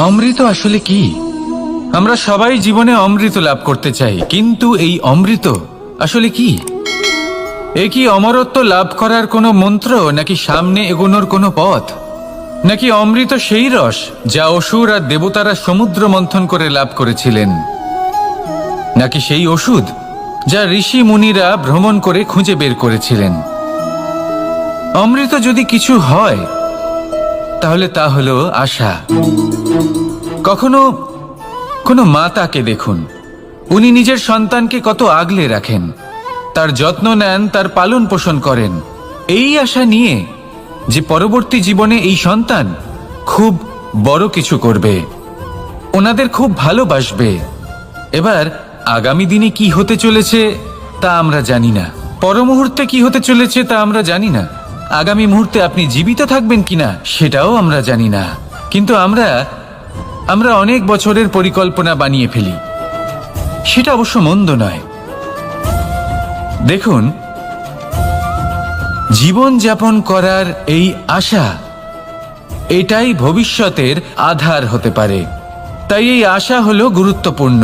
অমৃত আসলে কি? আমরা সবাই জীবনে অমৃত লাভ করতে চাই, কিন্তু এই অমৃত আসলে কি? এ কি অমরত্ব লাভ করার কোনো মন্ত্র, নাকি সামনে এগোনোর কোনো পথ, নাকি অমৃত সেই রস যা অসুর আর দেবতারা সমুদ্র মন্থন করে লাভ করেছিলেন, নাকি সেই ওষুধ যা ঋষি মুনিরা ভ্রমণ করে খুঁজে বের করেছিলেন? অমৃত যদি কিছু হয় তাহলে তা হলো আশা। কখনো কোনো মাতাকে দেখুন, উনি নিজের সন্তানকে কত আগলে রাখেন, তার যত্ন নেন, তার পালন পোষণ করেন, এই আশা নিয়ে যে পরবর্তী জীবনে এই সন্তান খুব বড় কিছু করবে, ওনাদের খুব ভালোবাসবে। এবার আগামী দিনে কি হতে চলেছে তা আমরা জানি না, পরমুহূর্তে কি হতে চলেছে তা আমরা জানি না, আগামী মুহূর্তে আপনি জীবিত থাকবেন কিনা সেটাও আমরা জানি না। কিন্তু আমরা অনেক বছরের পরিকল্পনা বানিয়ে ফেলি, সেটা অবশ্য মন্দ নয়। দেখুন, জীবন যাপন করার এই আশা, এটাই ভবিষ্যতের আধার হতে পারে। তাই এই আশা হলো গুরুত্বপূর্ণ,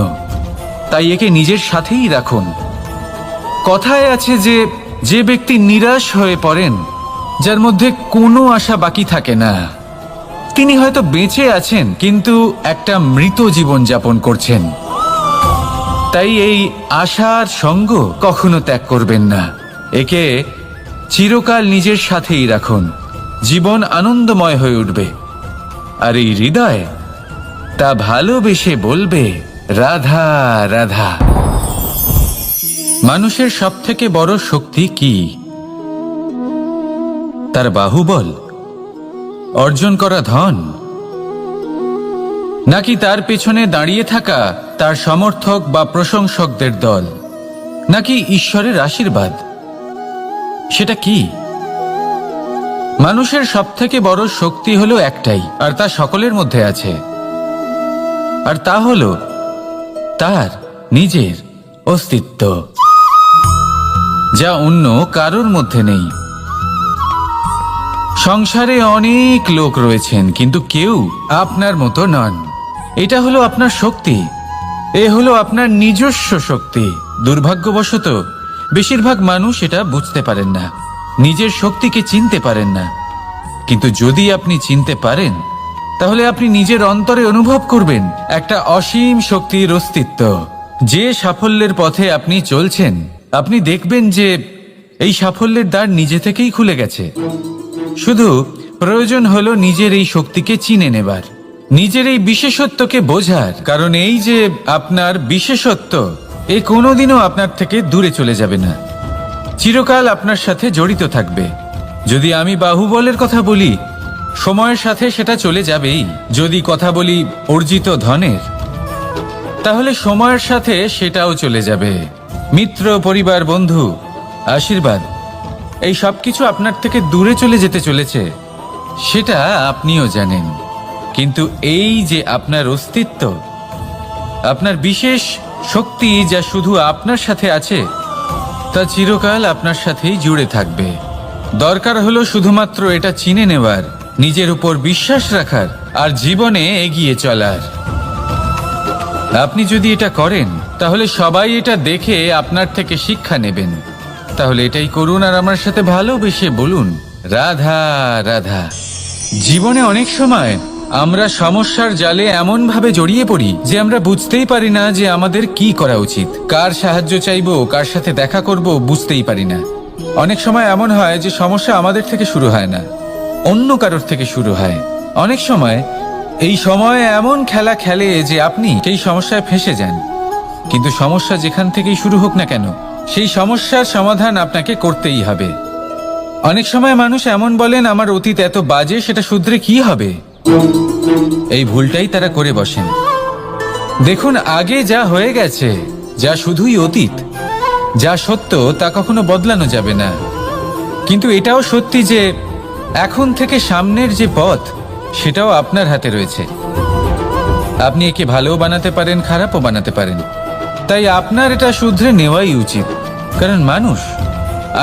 তাই একে নিজের সাথেই রাখুন। কথায় আছে যে যে ব্যক্তি নিরাশ হয়ে পড়েন, যার মধ্যে কোনো আশা বাকি থাকে না, তিনি হয়তো বেঁচে আছেন কিন্তু একটা মৃত জীবন যাপন করছেন। তাই এই আশার সঙ্গ কখনো ত্যাগ করবেন না, একে চিরকাল নিজের সাথেই রাখুন। জীবন আনন্দময় হয়ে উঠবে, আর এই হৃদয় তা ভালোবেসে বলবে রাধা রাধা। মানুষের সবথেকে বড় শক্তি কি? তার বাহুবল, অর্জন করা ধন, নাকি তার পেছনে দাঁড়িয়ে থাকা তার সমর্থক বা প্রশংসকদের দল, নাকি ঈশ্বরের আশীর্বাদ? সেটা কি? মানুষের সবথেকে বড় শক্তি হলো একটাই, আর তা সকলের মধ্যে আছে, আর তা হলো তার নিজের অস্তিত্ব, যা অন্য কারোর মধ্যে নেই। সংসারে অনেক লোক রয়েছেন, কিন্তু কেউ আপনার মতো নন। এটা হলো আপনার শক্তি, এ হলো আপনার নিজস্ব শক্তি। দুর্ভাগ্যবশত বেশিরভাগ মানুষ এটা বুঝতে পারেন না, নিজের শক্তিকে চিনতে পারেন না। কিন্তু যদি আপনি চিনতে পারেন, তাহলে আপনি নিজের অন্তরে অনুভব করবেন একটা অসীম শক্তির অস্তিত্ব। যে সাফল্যের পথে আপনি চলছেন, আপনি দেখবেন যে এই সাফল্যের দ্বার নিজে থেকেই খুলে গেছে। শুধু প্রয়োজন হলো নিজের এই শক্তিকে চিনে নেবার, নিজের এই বিশেষত্বকে বোঝার। কারণ এই যে আপনার বিশেষত্ব, এ কোনোদিনও আপনার থেকে দূরে চলে যাবে না, চিরকাল আপনার সাথে জড়িত থাকবে। যদি আমি বাহুবলের কথা বলি, সময়ের সাথে সেটা চলে যাবেই। যদি কথা বলি অর্জিত ধনের, তাহলে সময়ের সাথে সেটাও চলে যাবে। মিত্র, পরিবার, বন্ধু, আশীর্বাদ, এই সব কিছু আপনার থেকে দূরে চলে যেতে চলেছে, সেটা আপনিও জানেন। কিন্তু এই যে আপনার অস্তিত্ব, আপনার বিশেষ শক্তি যা শুধু আপনার সাথে আছে, তা চিরকাল আপনার সাথেই জুড়ে থাকবে। দরকার হলো শুধুমাত্র এটা চিনে নেওয়ার, নিজের উপর বিশ্বাস রাখার, আর জীবনে এগিয়ে চলার। আপনি যদি এটা করেন, তাহলে সবাই এটা দেখে আপনার থেকে শিক্ষা নেবেন। তাহলে এটাই করুন, আর আমার সাথে ভালোবেসে বলুন রাধা রাধা। জীবনে অনেক সময় আমরা সমস্যার জালে এমন ভাবে জড়িয়ে পড়ি যে আমরা বুঝতেই পারি না যে আমাদের কি করা উচিত, কার সাহায্য চাইবো, কার সাথে দেখা করব, বুঝতেই পারি না। অনেক সময় এমন হয় যে সমস্যা আমাদের থেকে শুরু হয় না, অন্য কারোর থেকে শুরু হয়। অনেক সময় এই সময় এমন খেলা খেলে যে আপনি সেই সমস্যায় ফেঁসে যান। কিন্তু সমস্যা যেখান থেকেই শুরু হোক না কেন, সেই সমস্যার সমাধান আপনাকে করতেই হবে। অনেক সময় মানুষ এমন বলেন, আমার অতীত এত বাজে, সেটা শুধরে কি হবে? এই ভুলটাই তারা করে বসেন। দেখুন, আগে যা হয়ে গেছে, যা শুধুই অতীত, যা সত্য তা কখনো বদলানো যাবে না। কিন্তু এটাও সত্যি যে এখন থেকে সামনের যে পথ, সেটাও আপনার হাতে রয়েছে। আপনি একে ভালোও বানাতে পারেন, খারাপও বানাতে পারেন। তাই আপনার এটা শুধরে নেওয়াই উচিত। কারণ মানুষ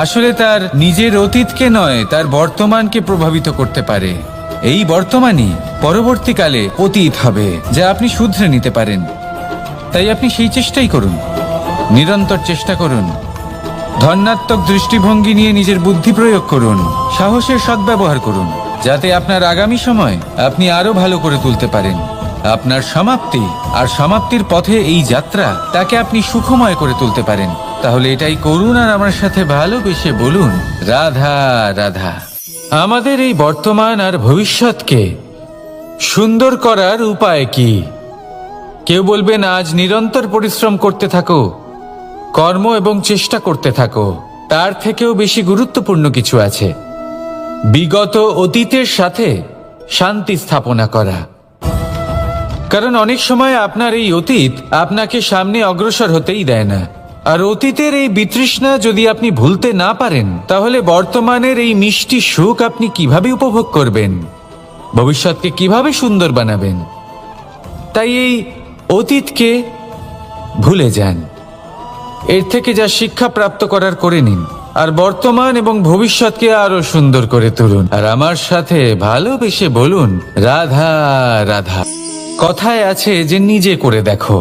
আসলে তার নিজের অতীতকে নয়, তার বর্তমানকে প্রভাবিত করতে পারে। এই বর্তমানই পরবর্তীকালে অতীত হবে, যা আপনি শুধরে নিতে পারেন। তাই আপনি সেই চেষ্টাই করুন, নিরন্তর চেষ্টা করুন। ধনাত্মক দৃষ্টিভঙ্গি নিয়ে নিজের বুদ্ধি প্রয়োগ করুন, সাহসের সদ্ব্যবহার করুন, যাতে আপনার আগামী সময় আপনি আরো ভালো করে তুলতে পারেন। আপনার সমাপ্তি আর সমাপ্তির পথে এই যাত্রা, তাকে আপনি সুখময় করে তুলতে পারেন। তাহলে এটাই করুন আর আমার সাথে ভালোবেসে বলুন, রাধা রাধা। আমাদের এই বর্তমান আর ভবিষ্যৎকে সুন্দর করার উপায় কি? কেউ বলবেন আজ নিরন্তর পরিশ্রম করতে থাকো, কর্ম এবং চেষ্টা করতে থাকো। তার থেকেও বেশি গুরুত্বপূর্ণ কিছু আছে, বিগত অতীতের সাথে শান্তি স্থাপনা করা। কারণ অনেক সময় আপনার এই অতীত আপনাকে সামনে অগ্রসর হতেই দেয় না। আর অতীতের এই বিতৃষ্ণা যদি আপনি ভুলতে না পারেন, তাহলে বর্তমানের এই মিষ্টি সুখ আপনি কিভাবে উপভোগ করবেন, ভবিষ্যৎকে কিভাবে সুন্দর বানাবেন? তাই এই অতীতকে ভুলে যান, এর থেকে যা শিক্ষা প্রাপ্ত করার করে নিন, আর বর্তমান এবং ভবিষ্যৎকে আরো সুন্দর করে তুলুন। আর আমার সাথে ভালোবেসে বলুন, রাধা রাধা। কথায় আছে যে নিজে করে দেখো,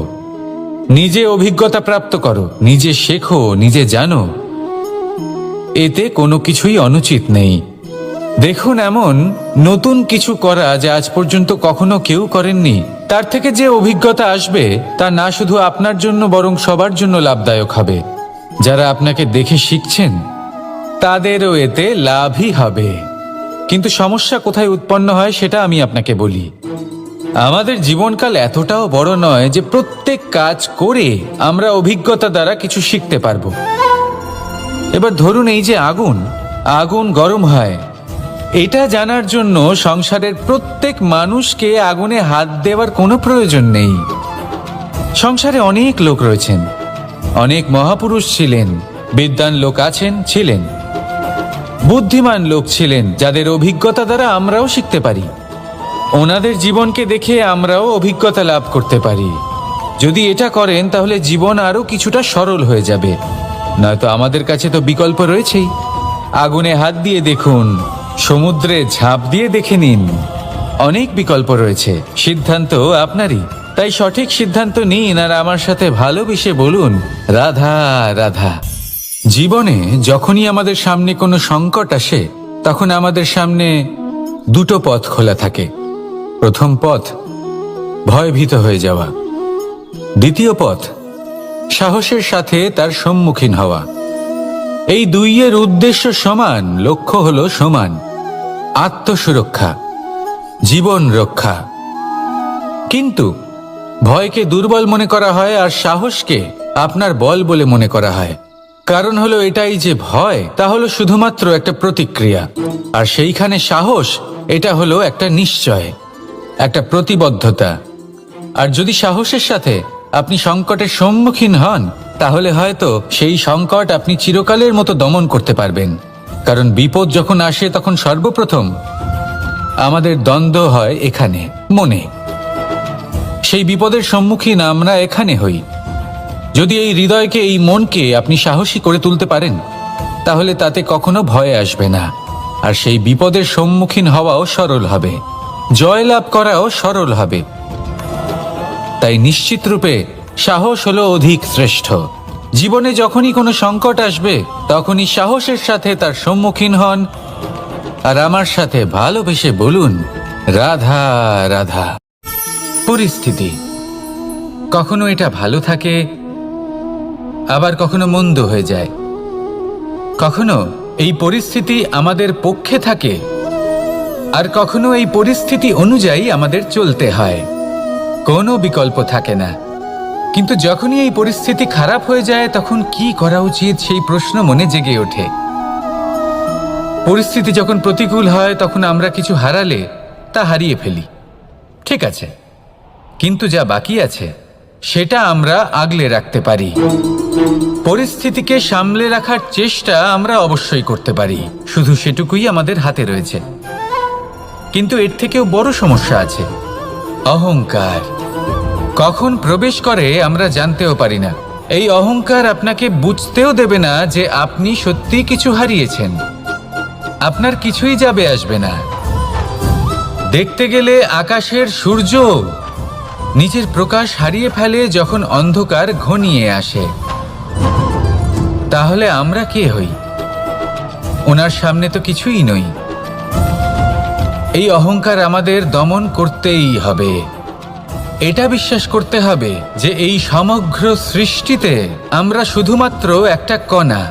নিজে অভিজ্ঞতা প্রাপ্ত করো, নিজে শেখো, নিজে জানো। এতে কোনো কিছুই অনুচিত নেই। দেখুন, এমন নতুন কিছু করা যা আজ পর্যন্ত কখনো কেউ করেননি, তার থেকে যে অভিজ্ঞতা আসবে তা না শুধু আপনার জন্য বরং সবার জন্য লাভদায়ক হবে। যারা আপনাকে দেখে শিখছেন তাদেরও এতে লাভই হবে। কিন্তু সমস্যা কোথায় উৎপন্ন হয় সেটা আমি আপনাকে বলি। আমাদের জীবনকাল এতটাও বড় নয় যে প্রত্যেক কাজ করে আমরা অভিজ্ঞতা দ্বারা কিছু শিখতে পারবো। এবার ধরুন, এই যে আগুন গরম হয়, এটা জানার জন্য সংসারের প্রত্যেক মানুষকে আগুনে হাত দেওয়ার কোনো প্রয়োজন নেই। সংসারে অনেক লোক রয়েছেন, অনেক মহাপুরুষ ছিলেন, বিদ্বান লোক ছিলেন, বুদ্ধিমান লোক ছিলেন, যাদের অভিজ্ঞতা দ্বারা আমরাও শিখতে পারি। ওনাদের জীবনকে দেখে আমরাও অভিজ্ঞতা লাভ করতে পারি। যদি এটা করেন তাহলে জীবন আরো কিছুটা সরল হয়ে যাবে। নয়তো আমাদের কাছে তো বিকল্প রয়েছেই। আগুনে হাত দিয়ে দেখুন, সমুদ্রে ঝাঁপ দিয়ে দেখে নিন, অনেক বিকল্প রয়েছে। সিদ্ধান্ত আপনারই। তাই সঠিক সিদ্ধান্ত নিন আর আমার সাথে ভালোবেসে বলুন, রাধা রাধা। জীবনে যখনই আমাদের সামনে কোনো সংকট আসে, তখন আমাদের সামনে দুটো পথ খোলা থাকে। প্রথম পথ ভয়ভীত হয়ে যাওয়া, দ্বিতীয় পথ সাহসের সাথে তার সম্মুখীন হওয়া। এই দুইয়ের উদ্দেশ্য সমান, লক্ষ্য হলো সমান, আত্মসুরক্ষা, জীবন রক্ষা। কিন্তু ভয়কে দুর্বল মনে করা হয় আর সাহসকে আপনার বল বলে মনে করা হয়। কারণ হলো এটাই যে ভয়, তা হলো শুধুমাত্র একটা প্রতিক্রিয়া, আর সেইখানে সাহস, এটা হলো একটা নিশ্চয়, একটা প্রতিবদ্ধতা। আর যদি সাহসের সাথে আপনি সংকটের সম্মুখীন হন, তাহলে হয়তো সেই সংকট আপনি চিরকালের মতো দমন করতে পারবেন। কারণ বিপদ যখন আসে তখন সর্বপ্রথম আমাদের দ্বন্দ্ব হয় এখানে, মনে। সেই বিপদের সম্মুখীন আমরা এখানে হই। যদি এই হৃদয়কে, এই মনকে আপনি সাহসী করে তুলতে পারেন, তাহলে তাতে কখনো ভয় আসবে না। আর সেই বিপদের সম্মুখীন হওয়াও সরল হবে, জয়লাভ করাও সরল হবে। তাই নিশ্চিত রূপে সাহস হলো অধিক শ্রেষ্ঠ। জীবনে যখনই কোনো সংকট আসবে, তখনই সাহসের সাথে তার সম্মুখীন হন আর আমার সাথে ভালোবেসে বলুন, রাধা রাধা। পরিস্থিতি কখনো এটা ভালো থাকে, আবার কখনো মন্দ হয়ে যায়। কখনো এই পরিস্থিতি আমাদের পক্ষে থাকে, আর কখনো এই পরিস্থিতি অনুযায়ী আমাদের চলতে হয়। কোনো বিকল্প থাকে না। কিন্তু যখনই এই পরিস্থিতি খারাপ হয়ে যায়, তখন কি করা উচিত সেই প্রশ্ন মনে জেগে ওঠে। পরিস্থিতি যখন প্রতিকূল হয়, তখন আমরা কিছু হারালে তা হারিয়ে ফেলি, ঠিক আছে, কিন্তু যা বাকি আছে সেটা আমরা আগলে রাখতে পারি। পরিস্থিতিকে সামলে রাখার চেষ্টা আমরা অবশ্যই করতে পারি, শুধু সেটুকুই আমাদের হাতে রয়েছে। কিন্তু এর থেকেও বড় সমস্যা আছে, অহংকার। কখন প্রবেশ করে আমরা জানতেও পারি না। এই অহংকার আপনাকে বুঝতেও দেবে না যে আপনি সত্যি কিছু হারিয়েছেন। আপনার কিছুই যাবে আসবে না। দেখতে গেলে আকাশের সূর্য নিজের প্রকাশ হারিয়ে ফেলে যখন অন্ধকার ঘনিয়ে আসে। তাহলে আমরা কে হই? ওনার সামনে তো কিছুই নই। এই অহংকার আমাদের দমন করতেই হবে। এটা বিশ্বাস করতে হবে যে এই সমগ্র সৃষ্টিতে আমরা শুধুমাত্র একটা কণা,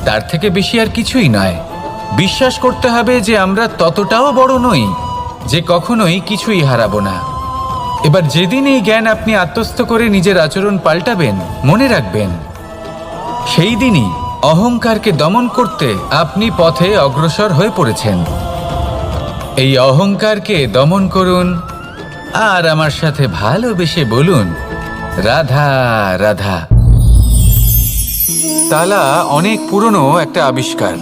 তার থেকে বেশি আর কিছুই নয়। বিশ্বাস করতে হবে যে আমরা ততটাও বড় নই যে কখনোই কিছুই হারাবো না। এবার যেদিন এই জ্ঞান আপনি আত্মস্থ করে নিজের আচরণ পাল্টাবেন, মনে রাখবেন সেই দিনই অহংকারকে দমন করতে আপনি পথে অগ্রসর হয়ে পড়েছেন। এই অহংকারকে দমন করুন আর আমার সাথে ভালোবেসে বলুন, রাধা রাধা। তালা অনেক পুরনো একটা আবিষ্কার।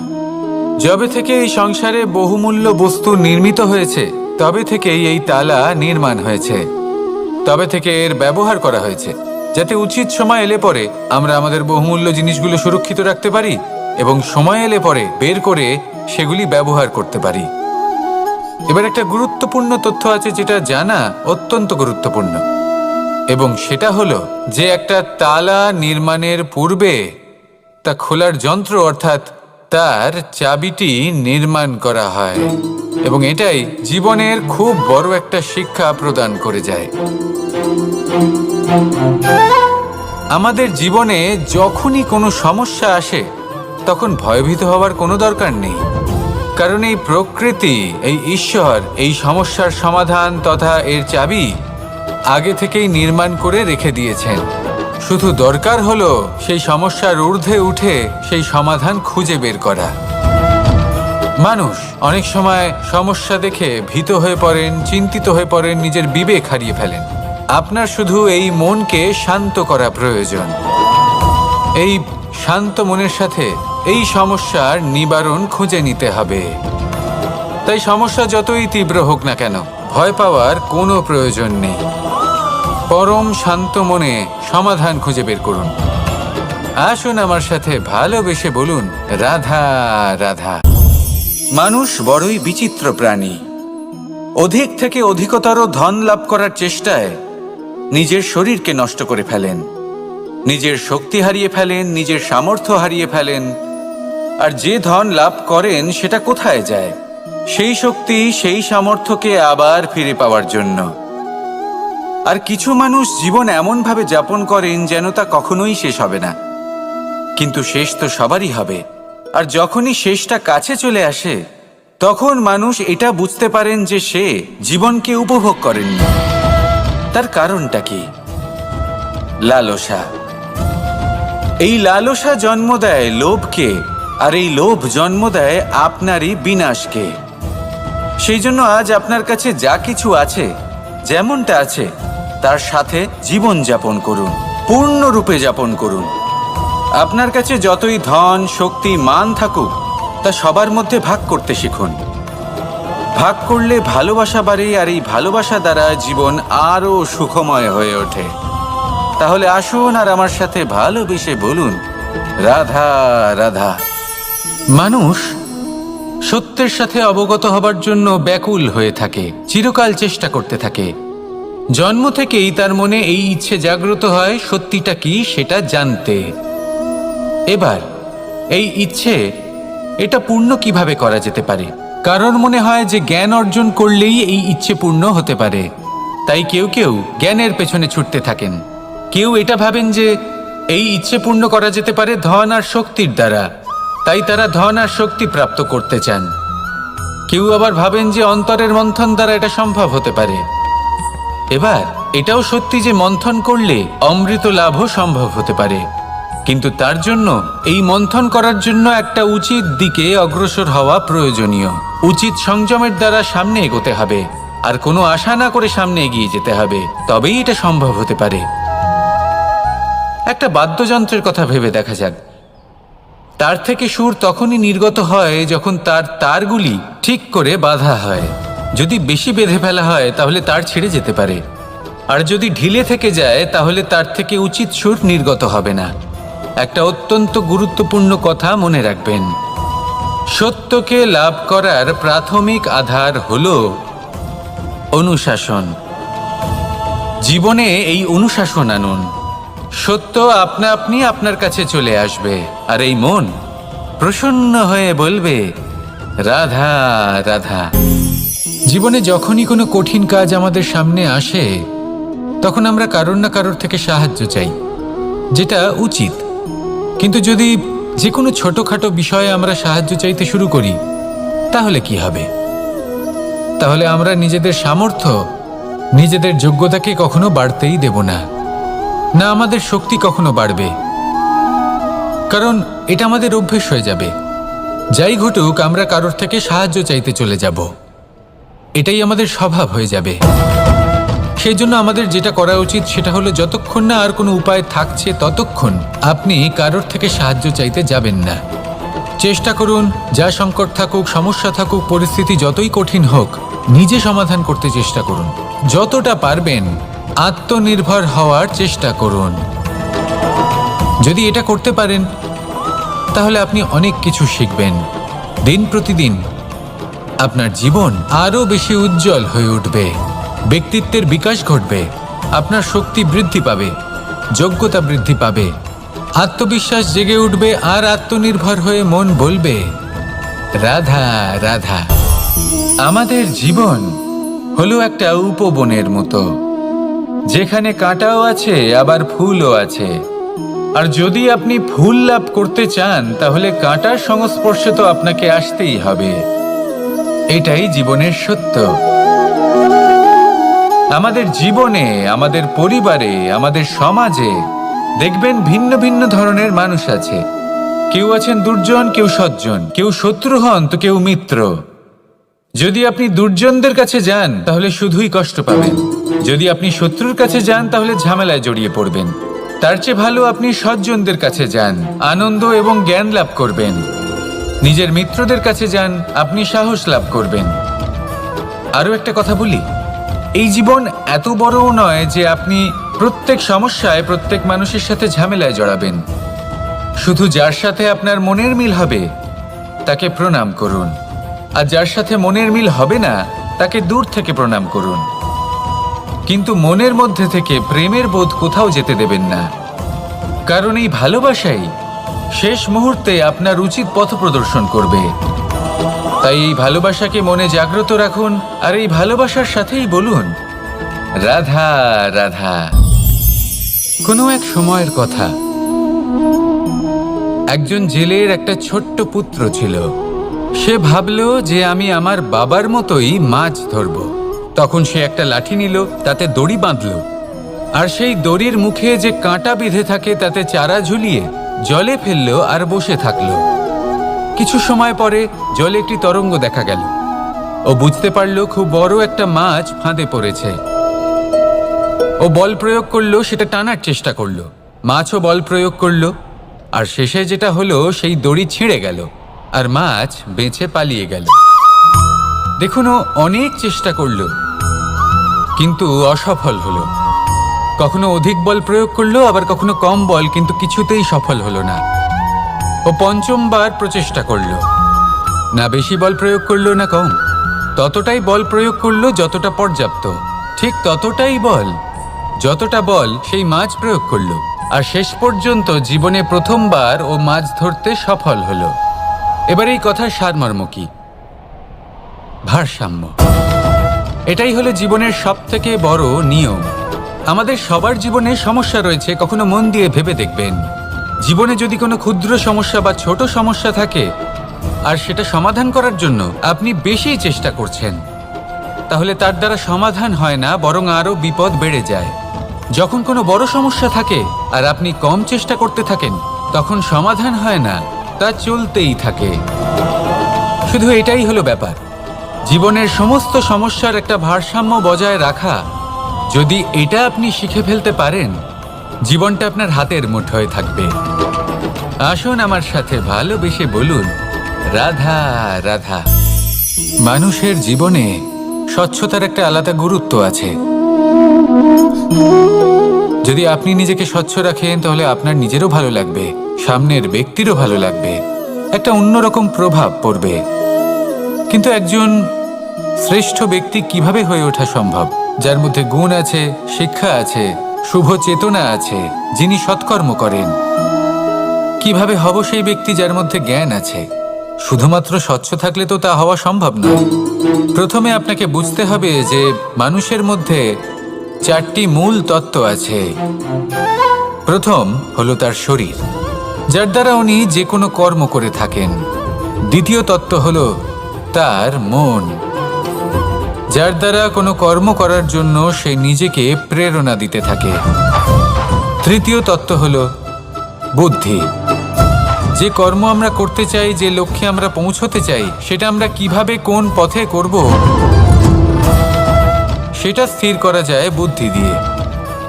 যবে থেকে এই সংসারে বহুমূল্য বস্তু নির্মিত হয়েছে, তবে থেকেই এই তালা নির্মাণ হয়েছে। তবে থেকে এর ব্যবহার করা হয়েছে, যাতে উচিত সময় এলে পরে আমরা আমাদের বহুমূল্য জিনিসগুলো সুরক্ষিত রাখতে পারি এবং সময় এলে পরে বের করে সেগুলি ব্যবহার করতে পারি। এবার একটা গুরুত্বপূর্ণ তথ্য আছে যেটা জানা অত্যন্ত গুরুত্বপূর্ণ, এবং সেটা হলো যে একটা তালা নির্মাণের পূর্বে তা খোলার যন্ত্র অর্থাৎ তার চাবিটি নির্মাণ করা হয়, এবং এটাই জীবনের খুব বড় একটা শিক্ষা প্রদান করে যায়। আমাদের জীবনে যখনই কোনো সমস্যা আসে তখন ভয়ভীত হওয়ার কোনো দরকার নেই, কারণ এই প্রকৃতি, এই ঈশ্বর এই সমস্যার সমাধান তথা এর চাবি আগে থেকেই নির্মাণ করে রেখে দিয়েছেন। শুধু দরকার হলো সেই সমস্যার ঊর্ধ্বে উঠে সেই সমাধান খুঁজে বের করা। মানুষ অনেক সময় সমস্যা দেখে ভীত হয়ে পড়েন, চিন্তিত হয়ে পড়েন, নিজের বিবেক হারিয়ে ফেলেন। আপনার শুধু এই মনকে শান্ত করা প্রয়োজন। এই শান্ত মনের সাথে এই সমস্যার নিবারণ খুঁজে নিতে হবে। তাই সমস্যা যতই তীব্র হোক না কেন, ভয় পাওয়ার কোনো প্রয়োজন নেই। পরম শান্ত মনে সমাধান খুঁজে বের করুন। আসুন আমার সাথে ভালোবেসে বলুন, রাধা রাধা। মানুষ বড়ই বিচিত্র প্রাণী। অধিক থেকে অধিকতর ধন লাভ করার চেষ্টায় নিজের শরীরকে নষ্ট করে ফেলেন, নিজের শক্তি হারিয়ে ফেলেন, নিজের সামর্থ্য হারিয়ে ফেলেন। আর যে ধন লাভ করেন সেটা কোথায় যায়? সেই শক্তি, সেই সামর্থ্যকে আবার ফিরে পাওয়ার জন্য। আর কিছু মানুষ জীবন এমনভাবে যাপন করেন যেন তা কখনোই শেষ হবে না, কিন্তু শেষ তো সবারই হবে। আর যখনই শেষটা কাছে চলে আসে তখন মানুষ এটা বুঝতে পারেন যে সে জীবনকে উপভোগ করেননি। তার কারণটা কি? লালসা। এই লালসা জন্ম দেয় লোভকে, আর এই লোভ জন্ম দেয় আপনারই বিনাশকে। সেই জন্য আজ আপনার কাছে যা কিছু আছে, যেমনটা আছে তার সাথে জীবন যাপন করুন, পূর্ণরূপে যাপন করুন। আপনার কাছে যতই ধন, শক্তি, মান থাকুক, তা সবার মধ্যে ভাগ করতে শিখুন। ভাগ করলে ভালোবাসা বাড়ে, আর এই ভালোবাসা দ্বারা জীবন আরও সুখময় হয়ে ওঠে। তাহলে আসুন আর আমার সাথে ভালোবেসে বলুন, রাধা রাধা। মানুষ সত্যের সাথে অবগত হবার জন্য ব্যাকুল হয়ে থাকে, চিরকাল চেষ্টা করতে থাকে। জন্ম থেকেই তার মনে এই ইচ্ছে জাগ্রত হয় সত্যিটা কি সেটা জানতে। এবার এই ইচ্ছে, এটা পূর্ণ কিভাবে করা যেতে পারে? কারণ মনে হয় যে জ্ঞান অর্জন করলেই এই ইচ্ছে পূর্ণ হতে পারে। তাই কেউ কেউ জ্ঞানের পেছনে ছুটতে থাকেন। কেউ এটা ভাবেন যে এই ইচ্ছে পূর্ণ করা যেতে পারে ধন আর শক্তির দ্বারা, তাই তারা ধন আর শক্তি প্রাপ্ত করতে চান। কেউ আবার ভাবেন যে অন্তরের মন্থন দ্বারা এটা সম্ভব হতে পারে। এবার এটাও সত্যি যে মন্থন করলে অমৃত লাভও সম্ভব হতে পারে, কিন্তু তার জন্য এই মন্থন করার জন্য একটা উচিত দিকে অগ্রসর হওয়া প্রয়োজনীয়। উচিত সংযমের দ্বারা সামনে এগোতে হবে, আর কোনো আশা না করে সামনে এগিয়ে যেতে হবে, তবেই এটা সম্ভব হতে পারে। একটা বাদ্যযন্ত্রের কথা ভেবে দেখা যাক। তার থেকে সুর তখনই নির্গত হয় যখন তার তারগুলি ঠিক করে বাঁধা হয়। যদি বেশি বেঁধে ফেলা হয় তাহলে তার ছিঁড়ে যেতে পারে, আর যদি ঢিলে থেকে যায় তাহলে তার থেকে উচিত সুর নির্গত হবে না। একটা অত্যন্ত গুরুত্বপূর্ণ কথা মনে রাখবেন, সত্যকে লাভ করার প্রাথমিক আধার হলো অনুশাসন। জীবনে এই অনুশাসন আনুন, সত্য আপনা আপনি আপনার কাছে চলে আসবে, আর এই মন প্রসন্ন হয়ে বলবে রাধা রাধা। জীবনে যখনই কোনো কঠিন কাজ আমাদের সামনে আসে, তখন আমরা কারোর না কারোর থেকে সাহায্য চাই, যেটা উচিত। কিন্তু যদি যে কোনো ছোটখাটো বিষয়ে আমরা সাহায্য চাইতে শুরু করি, তাহলে কি হবে? তাহলে আমরা নিজেদের সামর্থ্য, নিজেদের যোগ্যতাকে কখনো বাড়তেই দেব না, না আমাদের শক্তি কখনো বাড়বে। কারণ এটা আমাদের অভ্যেস হয়ে যাবে। যাই ঘটুক, আমরা কারোর থেকে সাহায্য চাইতে চলে যাব, এটাই আমাদের স্বভাব হয়ে যাবে। সেই জন্য আমাদের যেটা করা উচিত সেটা হলো, যতক্ষণ না আর কোনো উপায় থাকছে ততক্ষণ আপনি কারোর থেকে সাহায্য চাইতে যাবেন না। চেষ্টা করুন, যা সংকট থাকুক, সমস্যা থাকুক, পরিস্থিতি যতই কঠিন হোক, নিজে সমাধান করতে চেষ্টা করুন। যতটা পারবেন আত্মনির্ভর হওয়ার চেষ্টা করুন। যদি এটা করতে পারেন, তাহলে আপনি অনেক কিছু শিখবেন। দিন প্রতিদিন আপনার জীবন আরও বেশি উজ্জ্বল হয়ে উঠবে, ব্যক্তিত্বের বিকাশ ঘটবে, আপনার শক্তি বৃদ্ধি পাবে, যোগ্যতা বৃদ্ধি পাবে, আত্মবিশ্বাস জেগে উঠবে, আর আত্মনির্ভর হয়ে মন বলবে রাধা রাধা। আমাদের জীবন হলো একটা উপবনের মতো, যেখানে কাঁটাও আছে আবার ফুলও আছে। আর যদি আপনি ফুল লাভ করতে চান, তাহলে কাঁটার সংস্পর্শে তো আপনাকে আসতেই হবে। এটাই জীবনের সত্য। আমাদের জীবনে, আমাদের পরিবারে, আমাদের সমাজে দেখবেন ভিন্ন ভিন্ন ধরনের মানুষ আছে। কেউ আছেন দুর্জন, কেউ সজ্জন, কেউ শত্রু হন তো কেউ মিত্র। যদি আপনি দুর্জনদের কাছে যান, তাহলে শুধুই কষ্ট পাবেন। যদি আপনি শত্রুর কাছে যান, তাহলে ঝামেলায় জড়িয়ে পড়বেন। তার চেয়ে ভালো আপনি সজ্জনদের কাছে যান, আনন্দ এবং জ্ঞান লাভ করবেন। নিজের মিত্রদের কাছে যান, আপনি সাহস লাভ করবেন। আরও একটা কথা বলি, এই জীবন এত বড়ও নয় যে আপনি প্রত্যেক সমস্যায় প্রত্যেক মানুষের সাথে ঝামেলায় জড়াবেন। শুধু যার সাথে আপনার মনের মিল হবে তাকে প্রণাম করুন, আর যার সাথে মনের মিল হবে না তাকে দূর থেকে প্রণাম করুন। কিন্তু মনের মধ্যে থেকে প্রেমের বোধ কোথাও যেতে দেবেন না, কারণ এই ভালোবাসাই শেষ মুহূর্তে আপনার উচিত পথ প্রদর্শন করবে। তাই এই ভালোবাসাকে মনে জাগ্রত রাখুন, আর এই ভালোবাসার সাথেই বলুন রাধা রাধা। কোনো এক সময়ের কথা, একজন জেলের একটা ছোট্ট পুত্র ছিল। সে ভাবল যে আমি আমার বাবার মতোই মাছ ধরব। তখন সে একটা লাঠি নিল, তাতে দড়ি বাঁধল, আর সেই দড়ির মুখে যে কাঁটা বিঁধে থাকে তাতে চারা ঝুলিয়ে জলে ফেললো আর বসে থাকলো। কিছু সময় পরে জলে একটি তরঙ্গ দেখা গেল। ও বুঝতে পারল খুব বড় একটা মাছ ফাঁদে পড়েছে। ও বল প্রয়োগ করলো, সেটা টানার চেষ্টা করলো। মাছও বল প্রয়োগ করলো, আর শেষে যেটা হলো, সেই দড়ি ছিঁড়ে গেল আর মাছ বেঁচে পালিয়ে গেল। দেখুন, ও অনেক চেষ্টা করলো, কিন্তু অসফল হলো। কখনো অধিক বল প্রয়োগ করলো, আবার কখনো কম বল, কিন্তু কিছুতেই সফল হলো না। ও পঞ্চমবার প্রচেষ্টা করলো, না বেশি বল প্রয়োগ করলো না কম, ততটাই বল প্রয়োগ করলো যতটা পর্যাপ্ত, ঠিক ততটাই বল, যতটা বল সেই মাছ প্রয়োগ করলো। আর শেষ পর্যন্ত জীবনে প্রথমবার ও মাছ ধরতে সফল হলো। এবার এই কথার সারমর্ম কি? ভারসাম্য। এটাই হলো জীবনের সবথেকে বড় নিয়ম। আমাদের সবার জীবনে সমস্যা রয়েছে, কখনো মন দিয়ে ভেবে দেখবেন। জীবনে যদি কোনো ক্ষুদ্র সমস্যা বা ছোট সমস্যা থাকে, আর সেটা সমাধান করার জন্য আপনি বেশি চেষ্টা করছেন, তাহলে তার দ্বারা সমাধান হয় না, বরং আরও বিপদ বেড়ে যায়। যখন কোনো বড় সমস্যা থাকে আর আপনি কম চেষ্টা করতে থাকেন, তখন সমাধান হয় না, তা চলতেই থাকে। শুধু এটাই হলো ব্যাপার। জীবনের সমস্ত সমস্যার একটা ভারসাম্য বজায় রাখা, যদি এটা আপনি শিখে ফেলতে পারেন, জীবনটা আপনার হাতের মুঠোয় থাকবে। আসুন আমার সাথে ভালোবেসে বলুন রাধা রাধা। মানুষের জীবনে স্বচ্ছতার একটা আলাদা গুরুত্ব আছে। যদি আপনি নিজেকে স্বচ্ছ রাখেন, তাহলে আপনার নিজেরও ভালো লাগবে, সামনের ব্যক্তিরও ভালো লাগবে, একটা অন্যরকম প্রভাব পড়বে। কিন্তু একজন শ্রেষ্ঠ ব্যক্তি কিভাবে হয়ে ওঠা সম্ভব? যার মধ্যে গুণ আছে, শিক্ষা আছে, শুভ চেতনা আছে, যিনি সৎকর্ম করেন। কিভাবে হব সেই ব্যক্তি যার মধ্যে জ্ঞান আছে? শুধুমাত্র স্বচ্ছ থাকলে তো তা হওয়া সম্ভব নয়। প্রথমে আপনাকে বুঝতে হবে যে মানুষের মধ্যে 4টি মূল তত্ত্ব আছে। প্রথম হলো তার শরীর, যার দ্বারা উনি যে কোনো কর্ম করে থাকেন। দ্বিতীয় তত্ত্ব হলো তার মন, যার দ্বারা কোনো কর্ম করার জন্য সে নিজেকে প্রেরণা দিতে থাকে। তৃতীয় তত্ত্ব হলো বুদ্ধি, যে কর্ম আমরা করতে চাই, যে লক্ষ্যে আমরা পৌঁছতে চাই, সেটা আমরা কিভাবে কোন পথে করব সেটা স্থির করা যায় বুদ্ধি দিয়ে।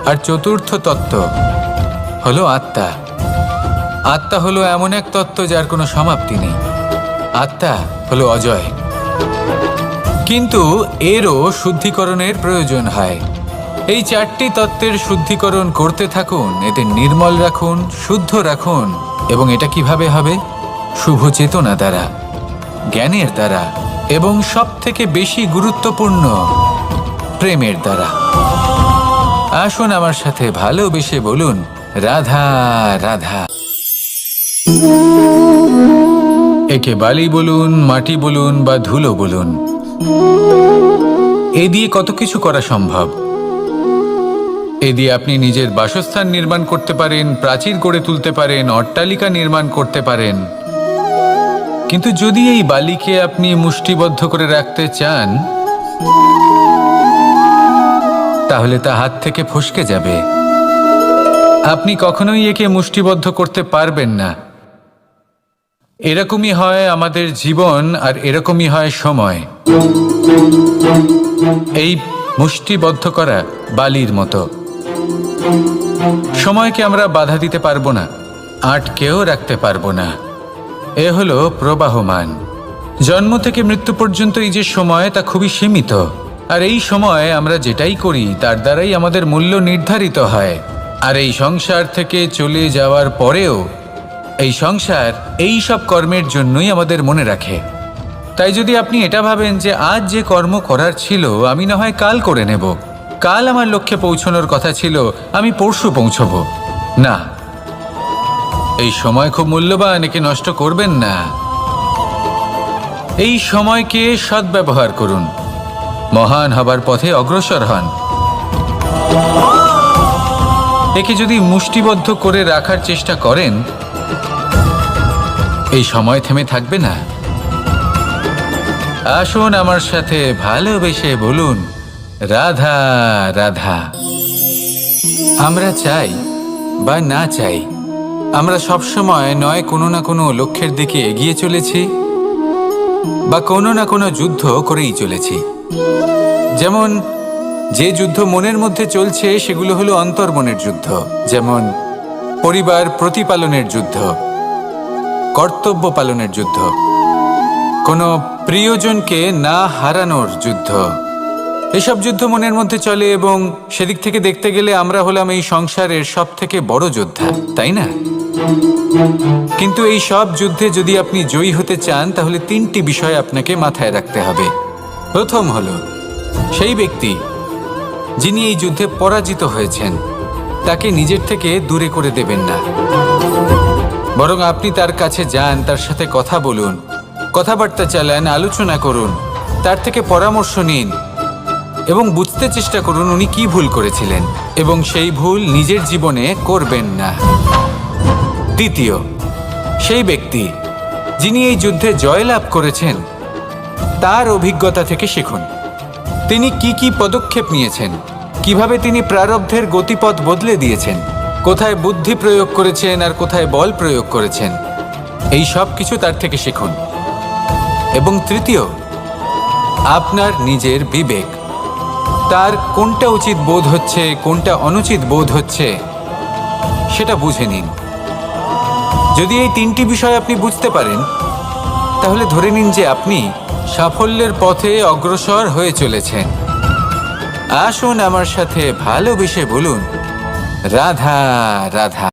আর চতুর্থ তত্ত্ব হলো আত্মা। আত্মা হলো এমন এক তত্ত্ব যার কোনো সমাপ্তি নেই। আত্মা হলো অজয়। কিন্তু এরও শুদ্ধিকরণের প্রয়োজন হয়। এই 4টি তত্ত্বের শুদ্ধিকরণ করতে থাকুন, এতে নির্মল রাখুন, শুদ্ধ রাখুন। এবং এটা কিভাবে হবে? শুভ চেতনা দ্বারা, জ্ঞানের দ্বারা, এবং সবথেকে বেশি গুরুত্বপূর্ণ প্রেমের দ্বারা। আসুন আমার সাথে ভালোবেসে বলুন, রাধা রাধা। একে বালি বলুন, মাটি বলুন বা ধুলো বলুন, এ দিয়ে কত কিছু করা সম্ভব। এ দিয়ে আপনি নিজের বাসস্থান নির্মাণ করতে পারেন, প্রাচীর গড়ে তুলতে পারেন, অট্টালিকা নির্মাণ করতে পারেন। কিন্তু যদি এই বালিকে আপনি মুষ্টিবদ্ধ করে রাখতে চান, তাহলে তা হাত থেকে ফসকে যাবে। আপনি কখনোই একে মুষ্টিবদ্ধ করতে পারবেন না। এরকমই হয় আমাদের জীবন, আর এরকমই হয় সময়। এই মুষ্টিবদ্ধ করা বালির মতো। সময়কে আমরা বাধা দিতে পারবো না, আটকেও রাখতে পারবো না। এ হলো প্রবাহমান। জন্ম থেকে মৃত্যু পর্যন্ত এই যে সময়, তা খুবই সীমিত। আর এই সময় আমরা যেটাই করি তার দ্বারাই আমাদের মূল্য নির্ধারিত হয়। আর এই সংসার থেকে চলে যাওয়ার পরেও এই সংসার এই সব কর্মের জন্যই আমাদের মনে রাখে। তাই যদি আপনি এটা ভাবেন যে আজ যে কর্ম করার ছিল আমি না হয় কাল করে নেব, কাল আমার লক্ষ্যে পৌঁছানোর কথা ছিল আমি পরশু পৌঁছবো, না, এই সময় খুব মূল্যবান, একে নষ্ট করবেন না। এই সময়কে সদ্ব্যবহার করুন, মহান হবার পথে অগ্রসর হন। একে যদি মুষ্টিবদ্ধ করে রাখার চেষ্টা করেন, এই সময় থেমে থাকবে না। আসুন আমার সাথে ভালোবেসে বলুন, রাধা রাধা। আমরা চাই বা না চাই, আমরা সবসময় নয় কোনো না কোনো লক্ষ্যের দিকে এগিয়ে চলেছি বা কোনো না কোনো যুদ্ধ করেই চলেছি। যেমন যে যুদ্ধ মনের মধ্যে চলছে সেগুলো হলো অন্তর্মনের যুদ্ধ, যেমন পরিবার প্রতিপালনের যুদ্ধ, কর্তব্য পালনের যুদ্ধ, কোনো প্রিয়জনকে না হারানোর যুদ্ধ। এসব যুদ্ধ মনের মধ্যে চলে এবং সেদিক থেকে দেখতে গেলে আমরা হলাম এই সংসারের সব থেকে বড় যোদ্ধা, তাই না? কিন্তু এই সব যুদ্ধে যদি আপনি জয়ী হতে চান তাহলে 3টি বিষয় আপনাকে মাথায় রাখতে হবে। প্রথম হলো সেই ব্যক্তি যিনি এই যুদ্ধে পরাজিত হয়েছেন তাকে নিজের থেকে দূরে করে দেবেন না, বরং আপনি তার কাছে যান, তার সাথে কথা বলুন, কথাবার্তা চালান, আলোচনা করুন, তার থেকে পরামর্শ নিন এবং বুঝতে চেষ্টা করুন উনি কি ভুল করেছিলেন এবং সেই ভুল নিজের জীবনে করবেন না। দ্বিতীয়, সেই ব্যক্তি যিনি এই যুদ্ধে জয়লাভ করেছেন তার অভিজ্ঞতা থেকে শিখুন। তিনি কি কি পদক্ষেপ নিয়েছেন, কিভাবে তিনি প্রারব্ধের গতিপথ বদলে দিয়েছেন, কোথায় বুদ্ধি প্রয়োগ করেছেন আর কোথায় বল প্রয়োগ করেছেন, এই সব কিছু তার থেকে শিখুন। এবং তৃতীয়, আপনার নিজের বিবেক, তার কোনটা উচিত বোধ হচ্ছে, কোনটা অনুচিত বোধ হচ্ছে, সেটা বুঝে নিন। যদি এই 3টি বিষয় আপনি বুঝতে পারেন তাহলে ধরে নিন যে আপনি সাফল্যের পথে অগ্রসর হয়ে চলেছেন। আসুন আমার সাথে ভালোবেসে বলুন, রাধা রাধা।